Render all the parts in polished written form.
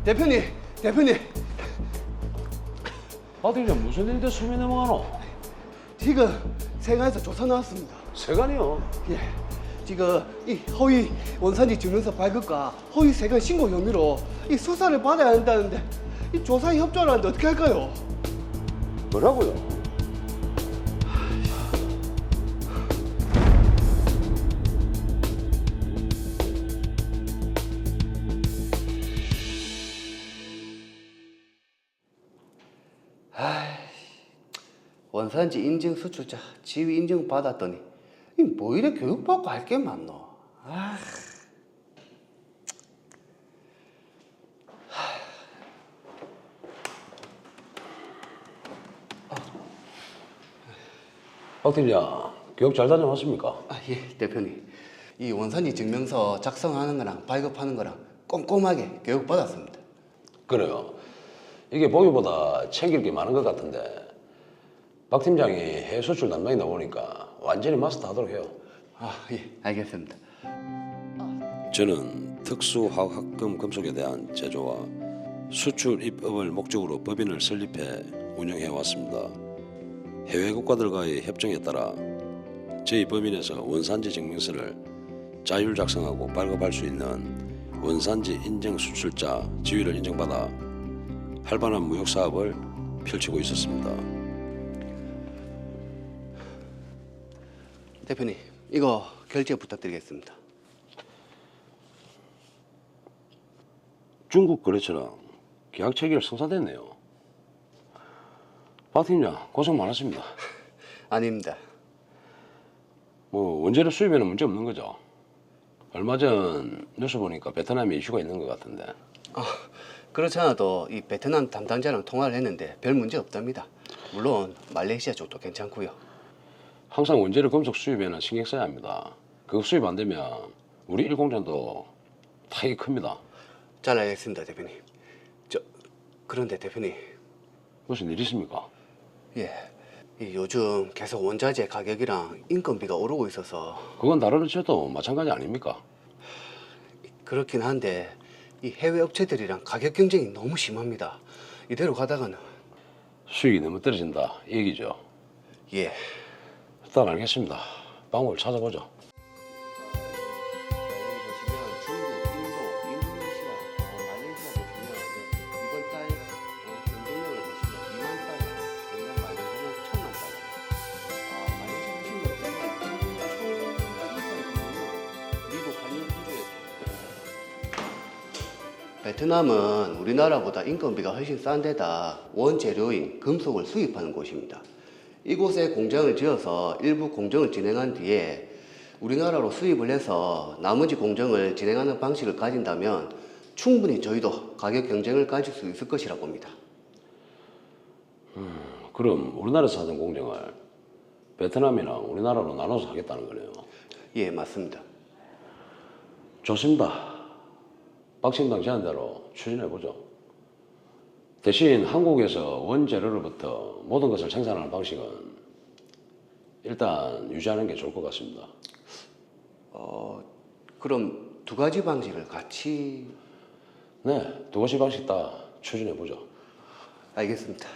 대표님, 대표님. 박 팀장 무슨 일인데 숨이 넘어가노? 지금 세관에서 조사 나왔습니다. 세관이요? 예. 지금 이 허위 원산지 증명서 발급과 허위 세관 신고 혐의로 이 수사를 받아야 한다는데 이 조사에 협조를 하는데 어떻게 할까요? 뭐라고요? 원산지 인증 수출자 지위 인증 받았더니 이 뭐 이래 교육받고 할 게 많노? 박 팀장 교육 잘 다녀왔습니까? 예, 대표님. 이 원산지 증명서 작성하는 거랑 발급하는 거랑 꼼꼼하게 교육 받았습니다. 그래요. 이게 보기보다 챙길 게 많은 것 같은데 박 팀장이 해외 수출 담당이다 보니까 완전히 마스터하도록 해요. 예, 알겠습니다. 저는 특수화학금 금속에 대한 제조와 수출 입업을 목적으로 법인을 설립해 운영해 왔습니다. 해외 국가들과의 협정에 따라 저희 법인에서 원산지 증명서를 자율 작성하고 발급할 수 있는 원산지 인증 수출자 지위를 인정받아 활발한 무역 사업을 펼치고 있었습니다. 대표님, 이거 결제 부탁드리겠습니다. 중국 거래처랑 계약 체결 성사됐네요. 박 팀장 고생 많았습니다. 아닙니다. 뭐 원재료 수입에는 문제 없는 거죠? 얼마 전 뉴스 보니까 베트남에 이슈가 있는 것 같은데. 그렇지 않아도 이 베트남 담당자랑 통화를 했는데 별 문제 없답니다. 물론 말레이시아 쪽도 괜찮고요. 항상 원재료 금속 수입에는 신경 써야 합니다. 그거 수입 안 되면 우리 일공장도 타격이 큽니다. 잘 알겠습니다, 대표님. 그런데 대표님, 무슨 일 있습니까? 예, 이 요즘 계속 원자재 가격이랑 인건비가 오르고 있어서 그건 다른 업체도 마찬가지 아닙니까? 그렇긴 한데 이 해외 업체들이랑 가격 경쟁이 너무 심합니다. 이대로 가다가는 수익이 너무 떨어진다 이 얘기죠. 예. 일단 알겠습니다. 방법을 찾아보죠. 여기 보시면 중국, 인도, 인도네시아, 말레이시아 보시면 이번 달 경쟁력을 보시면 2만 달러, 내년 말년에는 1,000만 달러. 말레이시아 하시는 분들은 총 수입할 비용은 미국 한일 기준에 베트남은 우리나라보다 인건비가 훨씬 싼 데다 원재료인 금속을 수입하는 곳입니다. 이곳에 공장을 지어서 일부 공정을 진행한 뒤에 우리나라로 수입을 해서 나머지 공정을 진행하는 방식을 가진다면 충분히 저희도 가격 경쟁을 가질 수 있을 것이라고 봅니다. 그럼 우리나라에서 하던 공정을 베트남이랑 우리나라로 나눠서 하겠다는 거네요. 예, 맞습니다. 좋습니다. 박 팀장 제안대로 추진해보죠. 대신 한국에서 원재료로부터 모든 것을 생산하는 방식은 일단 유지하는 게 좋을 것 같습니다. 그럼 두 가지 방식을 같이... 네, 두 가지 방식 다 추진해보죠. 알겠습니다.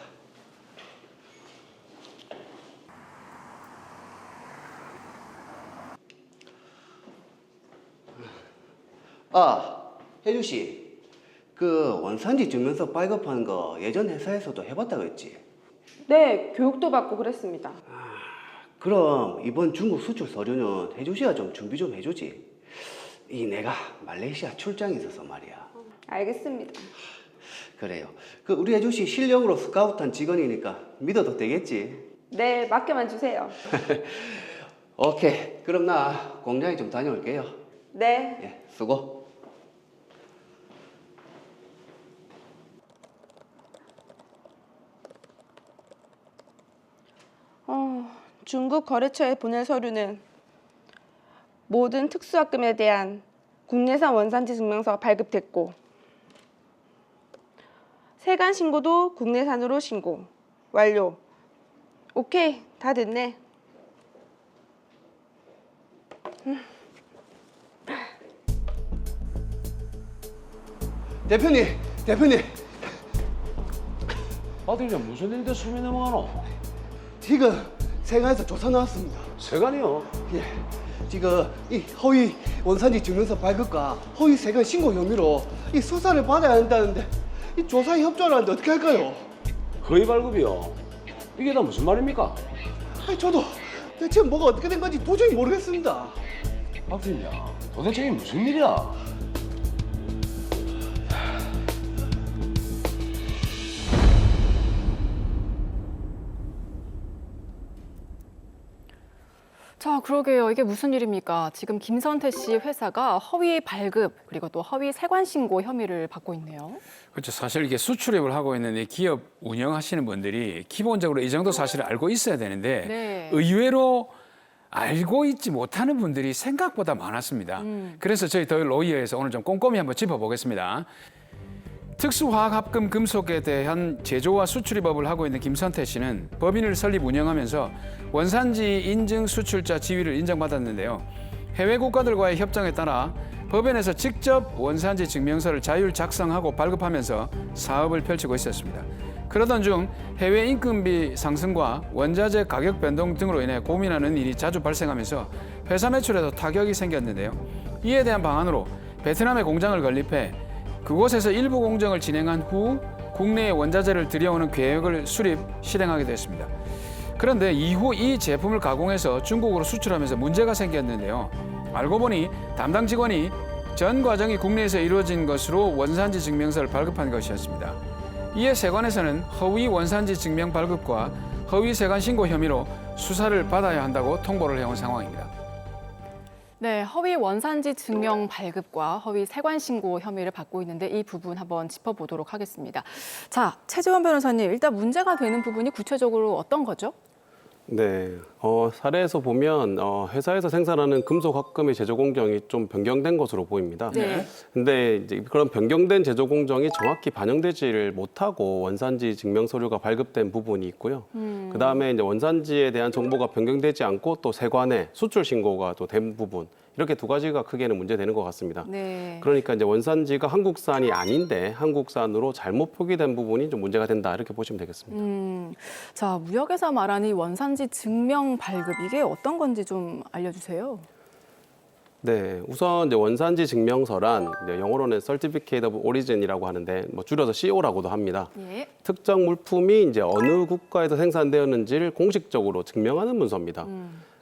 혜주 씨, 그 원산지 증명서 발급하는 거 예전 회사에서도 해봤다고 했지? 네, 교육도 받고 그랬습니다. 그럼 이번 중국 수출 서류는 혜주 씨가 좀 준비 좀 해주지. 내가 말레이시아 출장이 있어서 말이야. 알겠습니다. 그래요. 그 우리 혜주 씨 실력으로 스카우트한 직원이니까 믿어도 되겠지? 네, 맡겨만 주세요. 오케이. 그럼 나 공장에 좀 다녀올게요. 네. 예, 수고. 중국 거래처에 보낼 서류는 모든 특수학금에 대한 국내산 원산지 증명서 발급됐고 세관 신고도 국내산으로 신고 완료. 오케이, 다 됐네. 대표님, 대표님, 박 팀장 무슨 일인데 숨이 넘어가노? 지금 세관에서 조사 나왔습니다. 세관이요? 예, 지금 이 허위 원산지 증명서 발급과 허위 세관 신고 혐의로 이 수사를 받아야 한다는데 이 조사에 협조를 하는데 어떻게 할까요? 허위 발급이요? 이게 다 무슨 말입니까? 아니, 저도 대체 뭐가 어떻게 된 건지 도저히 모르겠습니다. 박 팀장 도대체 이게 무슨 일이야? 자, 그러게요. 이게 무슨 일입니까? 지금 김선태 씨 회사가 허위 발급 그리고 또 허위 세관 신고 혐의를 받고 있네요. 그렇죠. 사실 이게 수출입을 하고 있는 이 기업 운영하시는 분들이 기본적으로 이 정도 사실을 알고 있어야 되는데 네. 의외로 알고 있지 못하는 분들이 생각보다 많았습니다. 그래서 저희 더 로이어에서 오늘 좀 꼼꼼히 한번 짚어보겠습니다. 특수화학합금 금속에 대한 제조와 수출입업을 하고 있는 김선태 씨는 법인을 설립 운영하면서 원산지 인증 수출자 지위를 인정받았는데요. 해외 국가들과의 협정에 따라 법인에서 직접 원산지 증명서를 자율 작성하고 발급하면서 사업을 펼치고 있었습니다. 그러던 중 해외 인건비 상승과 원자재 가격 변동 등으로 인해 고민하는 일이 자주 발생하면서 회사 매출에도 타격이 생겼는데요. 이에 대한 방안으로 베트남에 공장을 건립해 그곳에서 일부 공정을 진행한 후 국내에 원자재를 들여오는 계획을 수립, 실행하게 됐습니다. 그런데 이후 이 제품을 가공해서 중국으로 수출하면서 문제가 생겼는데요. 알고 보니 담당 직원이 전 과정이 국내에서 이루어진 것으로 원산지 증명서를 발급한 것이었습니다. 이에 세관에서는 허위 원산지 증명 발급과 허위 세관 신고 혐의로 수사를 받아야 한다고 통보를 해온 상황입니다. 네, 허위 원산지 증명 발급과 허위 세관 신고 혐의를 받고 있는데 이 부분 한번 짚어보도록 하겠습니다. 자, 최재원 변호사님, 일단 문제가 되는 부분이 구체적으로 어떤 거죠? 네, 사례에서 보면 회사에서 생산하는 금속 합금의 제조 공정이 좀 변경된 것으로 보입니다. 네. 근데 이제 그런 변경된 제조 공정이 정확히 반영되지를 못하고 원산지 증명 서류가 발급된 부분이 있고요. 그 다음에 이제 원산지에 대한 정보가 변경되지 않고 또 세관에 수출 신고가 또 된 부분. 이렇게 두 가지가 크게는 문제되는 것 같습니다. 네. 그러니까 이제 원산지가 한국산이 아닌데 한국산으로 잘못 표기된 부분이 좀 문제가 된다 이렇게 보시면 되겠습니다. 자, 무역에서 말하는 이 원산지 증명 발급 이게 어떤 건지 좀 알려주세요. 네, 우선 이제 원산지 증명서란 이제 영어로는 Certificate of Origin이라고 하는데 뭐 줄여서 CO라고도 합니다. 예. 특정 물품이 이제 어느 국가에서 생산되었는지를 공식적으로 증명하는 문서입니다.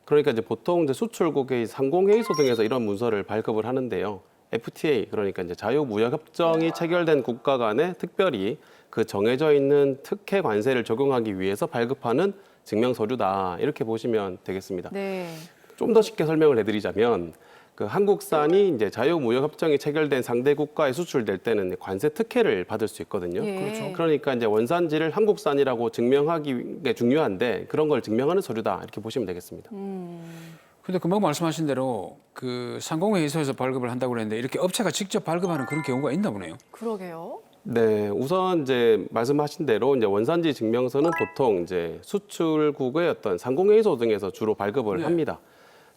그러니까 이제 보통 이제 수출국의 상공회의소 등에서 이런 문서를 발급을 하는데요. FTA 그러니까 이제 자유무역협정이 체결된 국가 간에 특별히 그 정해져 있는 특혜 관세를 적용하기 위해서 발급하는 증명 서류다 이렇게 보시면 되겠습니다. 네. 좀 더 쉽게 설명을 해드리자면 그 한국산이 이제 자유무역협정이 체결된 상대 국가에 수출될 때는 관세 특혜를 받을 수 있거든요. 예. 그렇죠. 그러니까 이제 원산지를 한국산이라고 증명하기 게 중요한데 그런 걸 증명하는 서류다 이렇게 보시면 되겠습니다. 근데 금방 말씀하신 대로 그 상공회의소에서 발급을 한다고 그랬는데 이렇게 업체가 직접 발급하는 그런 경우가 있나 보네요. 그러게요. 네, 우선 이제 말씀하신 대로 이제 원산지 증명서는 보통 이제 수출국의 어떤 상공회의소 등에서 주로 발급을 합니다.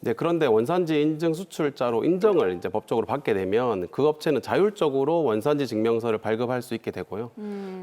네, 그런데 원산지 인증 수출자로 인정을 이제 법적으로 받게 되면 그 업체는 자율적으로 원산지 증명서를 발급할 수 있게 되고요.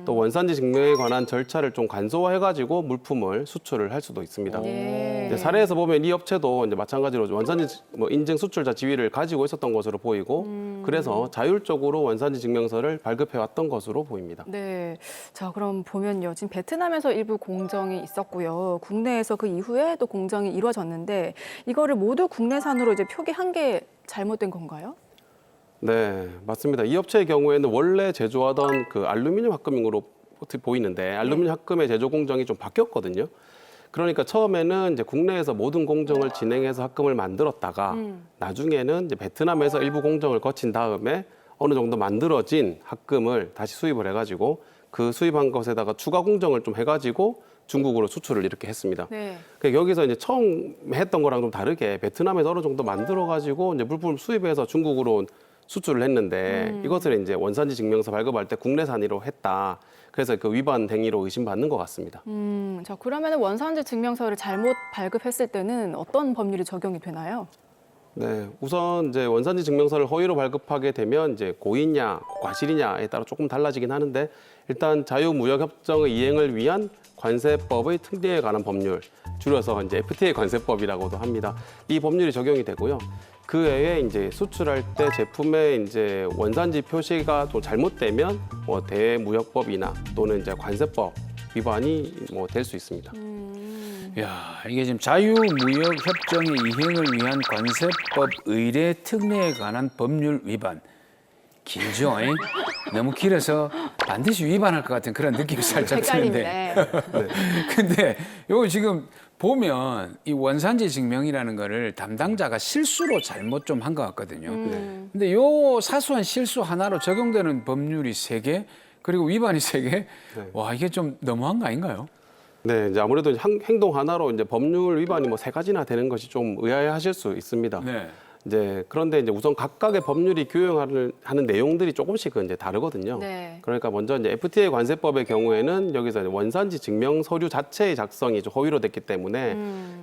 또 원산지 증명에 관한 절차를 좀 간소화해가지고 물품을 수출을 할 수도 있습니다. 예. 네, 사례에서 보면 이 업체도 이제 마찬가지로 원산지 인증 수출자 지위를 가지고 있었던 것으로 보이고 그래서 자율적으로 원산지 증명서를 발급해 왔던 것으로 보입니다. 네. 자, 그럼 보면요. 지금 베트남에서 일부 공정이 있었고요. 국내에서 그 이후에 또 공정이 이루어졌는데 이거를 모두 국내산으로 이제 표기한 게 잘못된 건가요? 네, 맞습니다. 이 업체의 경우에는 원래 제조하던 그 알루미늄 합금으로 보이는데 알루미늄 합금의 제조 공정이 좀 바뀌었거든요. 그러니까 처음에는 이제 국내에서 모든 공정을 진행해서 합금을 만들었다가 나중에는 이제 베트남에서 일부 공정을 거친 다음에 어느 정도 만들어진 합금을 다시 수입을 해가지고 그 수입한 것에다가 추가 공정을 좀 해가지고 중국으로 수출을 이렇게 했습니다. 네. 그러니까 여기서 이제 처음 했던 거랑 좀 다르게 베트남에서 어느 정도 만들어가지고 이제 물품을 수입해서 중국으로 수출을 했는데 이것을 이제 원산지 증명서 발급할 때 국내산으로 했다. 그래서 그 위반 행위로 의심받는 것 같습니다. 자, 그러면 원산지 증명서를 잘못 발급했을 때는 어떤 법률이 적용이 되나요? 네, 우선 이제 원산지 증명서를 허위로 발급하게 되면 이제 고의냐, 과실이냐에 따라 조금 달라지긴 하는데 일단 자유무역협정의 이행을 위한 관세법의 특례에 관한 법률, 줄여서 이제 FTA 관세법이라고도 합니다. 이 법률이 적용이 되고요. 그 외에 이제 수출할 때 제품의 이제 원산지 표시가 또 잘못되면 뭐 대무역법이나 또는 이제 관세법 위반이 뭐 될 수 있습니다. 야, 이게 지금 자유무역협정의 이행을 위한 관세법 의례 특례에 관한 법률 위반. 길죠? 잉? 너무 길어서 반드시 위반할 것 같은 그런 느낌이 살짝 드는데. 헷갈리네. 근데 요거 지금 보면 이 원산지 증명이라는 거를 담당자가 실수로 잘못 좀 한 것 같거든요. 근데 요 사소한 실수 하나로 적용되는 법률이 3개, 그리고 위반이 3개. 와, 이게 좀 너무한 거 아닌가요? 네, 이제 아무래도 행동 하나로 이제 법률 위반이 뭐 3가지나 되는 것이 좀 의아해하실 수 있습니다. 네. 이제 그런데 이제 우선 각각의 법률이 규정하는 내용들이 조금씩은 이제 다르거든요. 네. 그러니까 먼저 이제 FTA 관세법의 경우에는 여기서 원산지 증명 서류 자체의 작성이 좀 허위로 됐기 때문에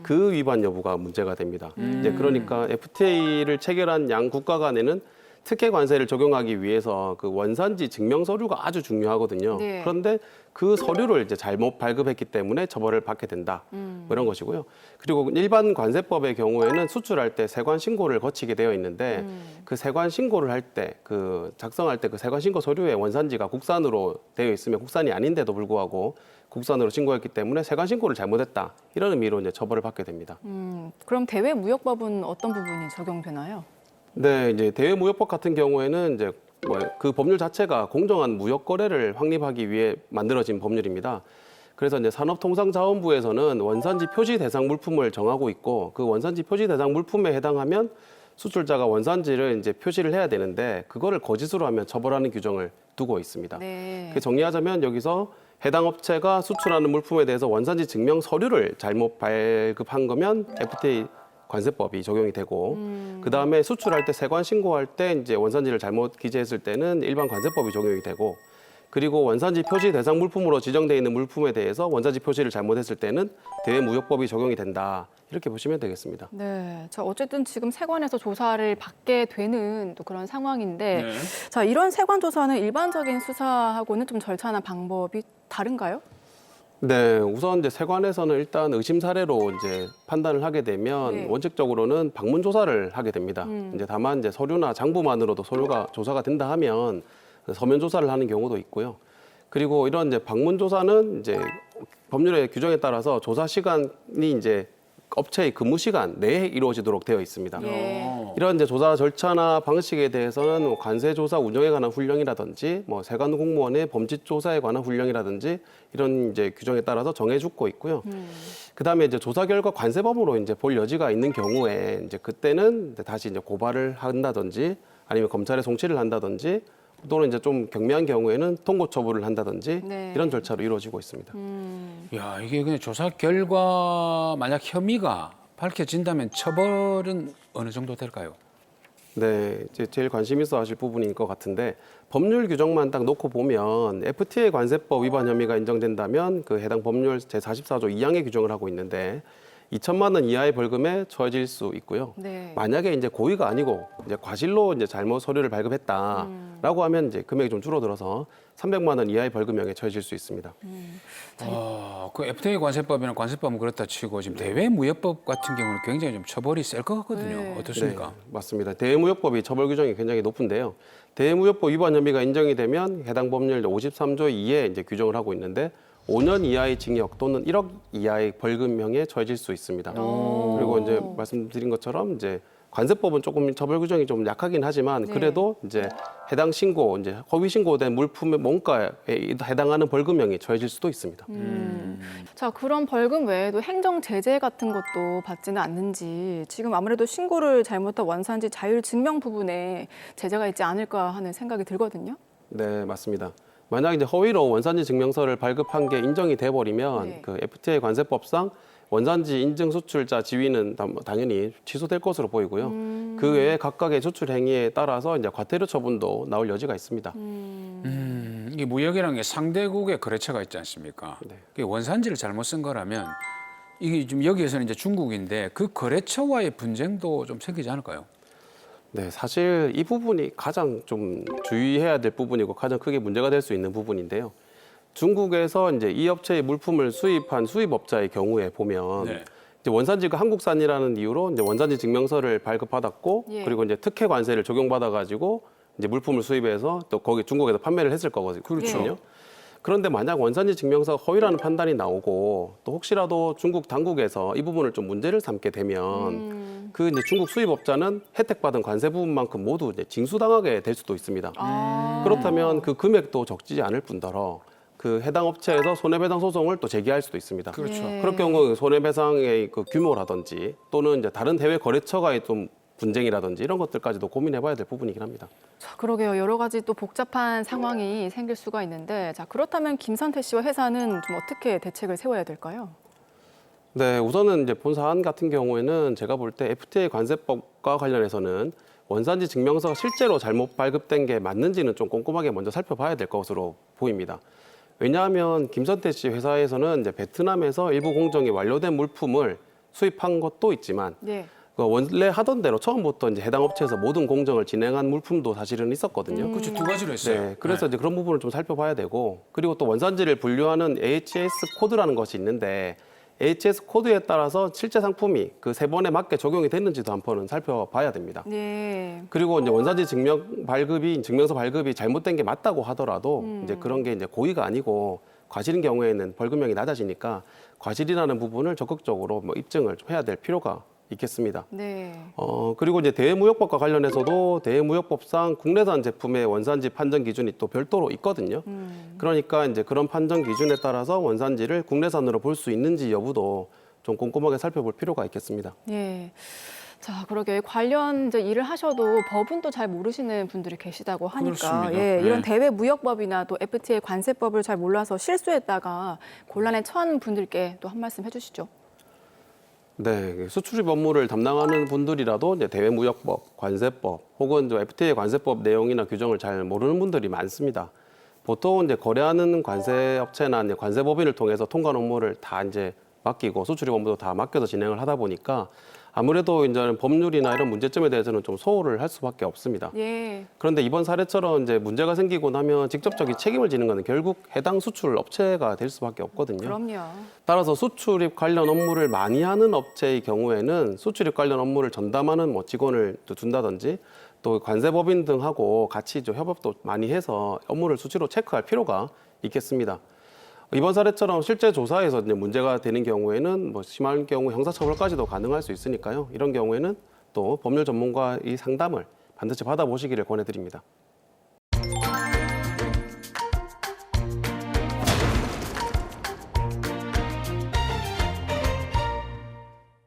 그 위반 여부가 문제가 됩니다. 이제 그러니까 FTA를 체결한 양 국가 간에는 특혜 관세를 적용하기 위해서 그 원산지 증명 서류가 아주 중요하거든요. 네. 그런데 그 서류를 이제 잘못 발급했기 때문에 처벌을 받게 된다. 뭐 이런 것이고요. 그리고 일반 관세법의 경우에는 수출할 때 세관 신고를 거치게 되어 있는데 그 세관 신고를 할 때 그 작성할 때 그 세관 신고 서류에 원산지가 국산으로 되어 있으면 국산이 아닌데도 불구하고 국산으로 신고했기 때문에 세관 신고를 잘못했다. 이런 의미로 이제 처벌을 받게 됩니다. 그럼 대외무역법은 어떤 부분이 적용되나요? 네, 이제 대외무역법 같은 경우에는 이제 뭐 그 법률 자체가 공정한 무역 거래를 확립하기 위해 만들어진 법률입니다. 그래서 이제 산업통상자원부에서는 원산지 표시 대상 물품을 정하고 있고 그 원산지 표시 대상 물품에 해당하면 수출자가 원산지를 이제 표시를 해야 되는데 그거를 거짓으로 하면 처벌하는 규정을 두고 있습니다. 네. 정리하자면 여기서 해당 업체가 수출하는 물품에 대해서 원산지 증명 서류를 잘못 발급한 거면 FTA 관세법이 적용이 되고 그 다음에 수출할 때 세관 신고할 때 이제 원산지를 잘못 기재했을 때는 일반 관세법이 적용이 되고 그리고 원산지 표시 대상 물품으로 지정되어 있는 물품에 대해서 원산지 표시를 잘못했을 때는 대외무역법이 적용이 된다 이렇게 보시면 되겠습니다. 네. 자, 어쨌든 지금 세관에서 조사를 받게 되는 또 그런 상황인데 네. 자, 이런 세관 조사는 일반적인 수사하고는 좀 절차나 방법이 다른가요? 네, 우선 이제 세관에서는 일단 의심 사례로 이제 판단을 하게 되면 네. 원칙적으로는 방문 조사를 하게 됩니다. 이제 다만 이제 서류나 장부만으로도 서류가 조사가 된다 하면 서면 조사를 하는 경우도 있고요. 그리고 이런 이제 방문 조사는 이제 법률의 규정에 따라서 조사 시간이 이제 업체의 근무 시간 내에 이루어지도록 되어 있습니다. 예. 이런 이제 조사 절차나 방식에 대해서는 뭐 관세 조사 운영에 관한 훈령이라든지 뭐 세관 공무원의 범죄 조사에 관한 훈령이라든지 이런 이제 규정에 따라서 정해주고 있고요. 그다음에 이제 조사 결과 관세법으로 이제 볼 여지가 있는 경우에 이제 그때는 다시 이제 고발을 한다든지 아니면 검찰에 송치를 한다든지 또는 이제 좀 경미한 경우에는 통고 처분을 한다든지 네. 이런 절차로 이루어지고 있습니다. 야, 이게 그냥 조사 결과 만약 혐의가 밝혀진다면 처벌은 어느 정도 될까요? 네, 이제 제일 관심 있어 하실 부분인 것 같은데 법률 규정만 딱 놓고 보면 FTA 관세법 위반 혐의가 인정된다면 그 해당 법률 제44조 2항의 규정을 하고 있는데 2천만 원 이하의 벌금에 처해질 수 있고요. 네. 만약에 이제 고의가 아니고 이제 과실로 이제 잘못 서류를 발급했다라고 하면 이제 금액이 좀 줄어들어서 300만 원 이하의 벌금형에 처해질 수 있습니다. 그 FTA 관세법이나 관세법은 그렇다 치고 지금 대외무역법 같은 경우는 굉장히 좀 처벌이 셀 것 같거든요. 네. 어떻습니까? 네, 맞습니다. 대외무역법이 처벌 규정이 굉장히 높은데요. 대외무역법 위반 혐의가 인정이 되면 해당 법률 53조 2에 이제 규정을 하고 있는데 5년 이하의 징역 또는 1억 이하의 벌금형에 처해질 수 있습니다. 그리고 이제 말씀드린 것처럼 이제 관세법은 조금 처벌 규정이 좀 약하긴 하지만 그래도 이제 해당 신고 이제 허위 신고된 물품의 원가에 해당하는 벌금형이 처해질 수도 있습니다. 자, 그런 벌금 외에도 행정 제재 같은 것도 받지는 않는지 지금 아무래도 신고를 잘못한 원산지 자율 증명 부분에 제재가 있지 않을까 하는 생각이 들거든요. 네, 맞습니다. 만약 이제 허위로 원산지 증명서를 발급한 게 인정이 돼 버리면 네. 그 FTA 관세법상 원산지 인증 수출자 지위는 당연히 취소될 것으로 보이고요. 그 외에 각각의 수출 행위에 따라서 이제 과태료 처분도 나올 여지가 있습니다. 이게 무역이라는 게 상대국의 거래처가 있지 않습니까? 네. 그게 원산지를 잘못 쓴 거라면 이게 좀 여기에서는 이제 중국인데 그 거래처와의 분쟁도 좀 생기지 않을까요? 네, 사실 이 부분이 가장 좀 주의해야 될 부분이고 가장 크게 문제가 될 수 있는 부분인데요. 중국에서 이제 이 업체의 물품을 수입한 수입업자의 경우에 보면 네. 이제 원산지가 한국산이라는 이유로 이제 원산지 증명서를 발급받았고 예. 그리고 이제 특혜 관세를 적용받아 가지고 이제 물품을 수입해서 또 거기 중국에서 판매를 했을 거거든요. 그렇죠. 그런데 만약 원산지 증명서가 허위라는 판단이 나오고 또 혹시라도 중국 당국에서 이 부분을 좀 문제를 삼게 되면 그 이제 중국 수입업자는 혜택받은 관세 부분만큼 모두 이제 징수당하게 될 수도 있습니다. 그렇다면 그 금액도 적지 않을 뿐더러 그 해당 업체에서 손해배상 소송을 또 제기할 수도 있습니다. 그렇죠. 예. 그럴 경우 손해배상의 그 규모라든지 또는 이제 다른 해외 거래처와의 좀 분쟁이라든지 이런 것들까지도 고민해봐야 될 부분이긴 합니다. 자, 그러게요. 여러 가지 또 복잡한 상황이 생길 수가 있는데, 자, 그렇다면 김선태 씨와 회사는 좀 어떻게 대책을 세워야 될까요? 네, 우선은 이제 본 사안 같은 경우에는 제가 볼 때 FTA 관세법과 관련해서는 원산지 증명서가 실제로 잘못 발급된 게 맞는지는 좀 꼼꼼하게 먼저 살펴봐야 될 것으로 보입니다. 왜냐하면 김선태 씨 회사에서는 이제 베트남에서 일부 공정이 완료된 물품을 수입한 것도 있지만 네. 그 원래 하던 대로 처음부터 이제 해당 업체에서 모든 공정을 진행한 물품도 사실은 있었거든요. 그렇죠. 두 가지로 했어요. 네, 그래서 이제 그런 부분을 좀 살펴봐야 되고 그리고 또 원산지를 분류하는 AHS 코드라는 것이 있는데 AHS 코드에 따라서 실제 상품이 그 세 번에 맞게 적용이 됐는지도 한번은 살펴봐야 됩니다. 네. 그리고 이제 원산지 증명서 발급이 잘못된 게 맞다고 하더라도 이제 그런 게 이제 고의가 아니고 과실인 경우에는 벌금형이 낮아지니까 과실이라는 부분을 적극적으로 뭐 입증을 좀 해야 될 필요가 있겠습니다. 네. 그리고 이제 대외무역법과 관련해서도 대외무역법상 국내산 제품의 원산지 판정 기준이 또 별도로 있거든요. 그러니까 이제 그런 판정 기준에 따라서 원산지를 국내산으로 볼 수 있는지 여부도 좀 꼼꼼하게 살펴볼 필요가 있겠습니다. 예. 자, 그러게 관련 이제 일을 하셔도 법은 또 잘 모르시는 분들이 계시다고 하니까 그렇습니다. 예, 이런 네. 대외 무역법이나 또 FTA 관세법을 잘 몰라서 실수했다가 곤란에 처한 분들께 또 한 말씀 해주시죠. 네, 수출입 업무를 담당하는 분들이라도 이제 대외무역법, 관세법 혹은 저 FTA 관세법 내용이나 규정을 잘 모르는 분들이 많습니다. 보통 이제 거래하는 관세업체나 이제 관세법인을 통해서 통관 업무를 다 이제 맡기고 수출입 업무도 다 맡겨서 진행을 하다 보니까 아무래도 이제는 법률이나 이런 문제점에 대해서는 좀 소홀을 할 수밖에 없습니다. 예. 그런데 이번 사례처럼 이제 문제가 생기고 나면 직접적인 책임을 지는 것은 결국 해당 수출 업체가 될 수밖에 없거든요. 그럼요. 따라서 수출입 관련 업무를 많이 하는 업체의 경우에는 수출입 관련 업무를 전담하는 뭐 직원을 또 둔다든지 또 관세법인 등하고 같이 좀 협업도 많이 해서 업무를 수시로 체크할 필요가 있겠습니다. 이번 사례처럼 실제 조사에서 이제 문제가 되는 경우에는 뭐 심한 경우 형사처벌까지도 가능할 수 있으니까요. 이런 경우에는 또 법률 전문가의 상담을 반드시 받아보시기를 권해드립니다.